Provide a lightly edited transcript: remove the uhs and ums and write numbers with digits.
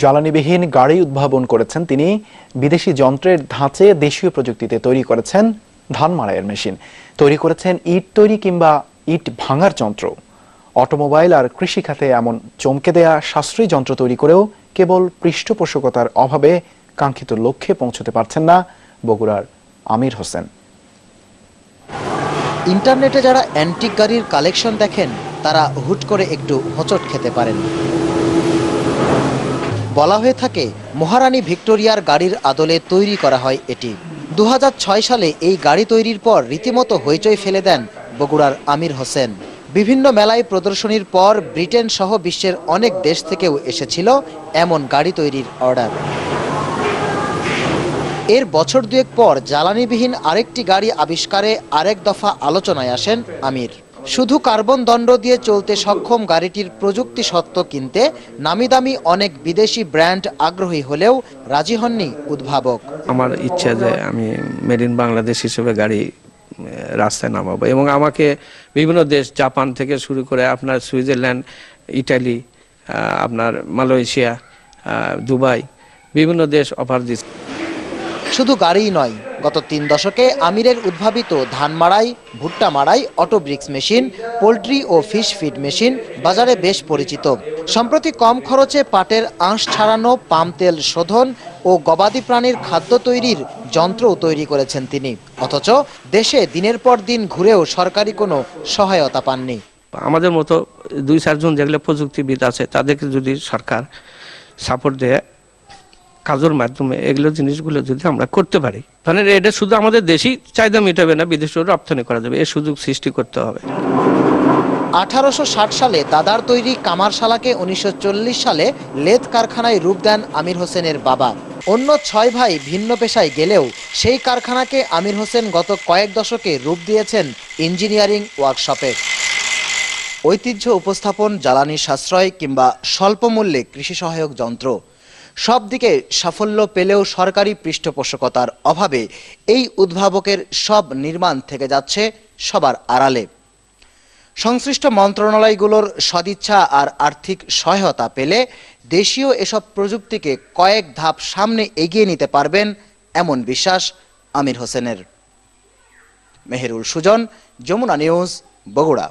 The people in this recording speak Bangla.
জ্বালানিবিহীন গাড়ি উদ্ভাবন করেছেন তিনি। বিদেশি যন্ত্রের ধাঁচে দেশীয় প্রযুক্তিতে তৈরি করেছেন ধান মাড়াইয়ের মেশিন, তৈরি করেছেন ইট তৈরি কিংবা ইট ভাঙার যন্ত্র। অটোমোবাইল আর কৃষি খাতে এমন চমকে দেয়া সাশ্রয়ী যন্ত্র তৈরি করেও কেবল পৃষ্ঠপোষকতার অভাবে কাঙ্ক্ষিত লক্ষ্যে পৌঁছতে পারছেন না বগুড়ার আমির হোসেন। ইন্টারনেটে যারা অ্যান্টিক গাড়ির কালেকশন দেখেন তারা হুট করে একটু হোঁচট খেতে পারেন। বলা হয়ে থাকে মহারানী ভিক্টোরিয়ার গাড়ির আদলে তৈরি করা হয় এটি। 2006 সালে এই গাড়ি তৈরির পর রীতিমতো হইচই ফেলে দেন বগুড়ার আমির হোসেন। বিভিন্ন মেলায় প্রদর্শনীর পর ব্রিটেন সহ বিশ্বের অনেক দেশ থেকেও এসেছিল এমন গাড়ি তৈরির অর্ডার। এর বছর দুয়েক পর জ্বালানিবিহীন আরেকটি গাড়ি আবিষ্কারে আরেক দফা আলোচনায় আসেন আমির। শুধু কার্বন দণ্ড দিয়ে চলতে সক্ষম গাড়িটির প্রযুক্তি সত্ত্ব কিনতে নামিদামি অনেক বিদেশি ব্র্যান্ড আগ্রহী হলেও রাজি হননি উদ্ভাবক। আমার ইচ্ছা যে আমি মেড ইন বাংলাদেশ হিসেবে গাড়ি রাস্তায় নামাবো, এবং আমাকে বিভিন্ন দেশ, জাপান থেকে শুরু করে আপনার সুইজারল্যান্ড, ইটালি, আপনার মালয়েশিয়া, দুবাই, বিভিন্ন দেশ অফার দিচ্ছে। শুধু গাড়িই নয়, গত 3 দশকে আমিরের উদ্ভাবিত ধান মাড়াই, ভুট্টা মাড়াই, অটো ব্রিক্স মেশিন, পোল্ট্রি ও ফিশ ফিড মেশিন বাজারে বেশ পরিচিত। সম্প্রতি কম খরচে পাটের আঁশ ছাড়ানো, পাম তেল শোধন ও গবাদি প্রাণীর খাদ্য তৈরির যন্ত্রও তৈরি করেছেন তিনি। অথচ দেশে দিনের পর দিন ঘুরেও সরকারি কোনো সহায়তা পাননি। আমাদের মতো 2-4 জন যেগুলো প্রযুক্তিবিদ আছে তাদেরকে যদি সরকার সাপোর্ট দেয় কাজের মাধ্যমে, এগুলো জিনিসগুলো যদি আমরা করতে পারি, তাহলে এটা শুধু আমাদের দেশি চাহিদা মেটাবে না, বিদেশেও রপ্তানি করা যাবে। এই সুযোগ সৃষ্টি করতে হবে। 1860 সালে দাদার তৈরি কামারশালাকে 1940 সালে লেদ কারখানায় রূপ দেন আমির হোসেনের বাবা। অন্য 6 ভাই ভিন্ন পেশায় গেলেও সেই কারখানাকে আমির হোসেন গত কয়েক দশকে রূপ দিয়েছেন ইঞ্জিনিয়ারিং ওয়ার্কশপে। ঐতিহ্য উপস্থাপন, জ্বালানি সাশ্রয় কিংবা স্বল্প মূল্যে কৃষি সহায়ক যন্ত্র, সব দিকে সাফল্য পেলেও সরকারি পৃষ্ঠপোষকতার অভাবে এই উদ্ভাবকের সব নির্মাণ থেকে যাচ্ছে সবার আড়ালে। সংশ্লিষ্ট মন্ত্রণালয়গুলোর সদিচ্ছা আর আর্থিক সহায়তা পেলে দেশীয় এসব প্রযুক্তিকে কয়েক ধাপ সামনে এগিয়ে নিতে পারবেন এমন বিশ্বাস আমির হোসেনের। মেহেরুল সুজন, যমুনা নিউজ, বগুড়া।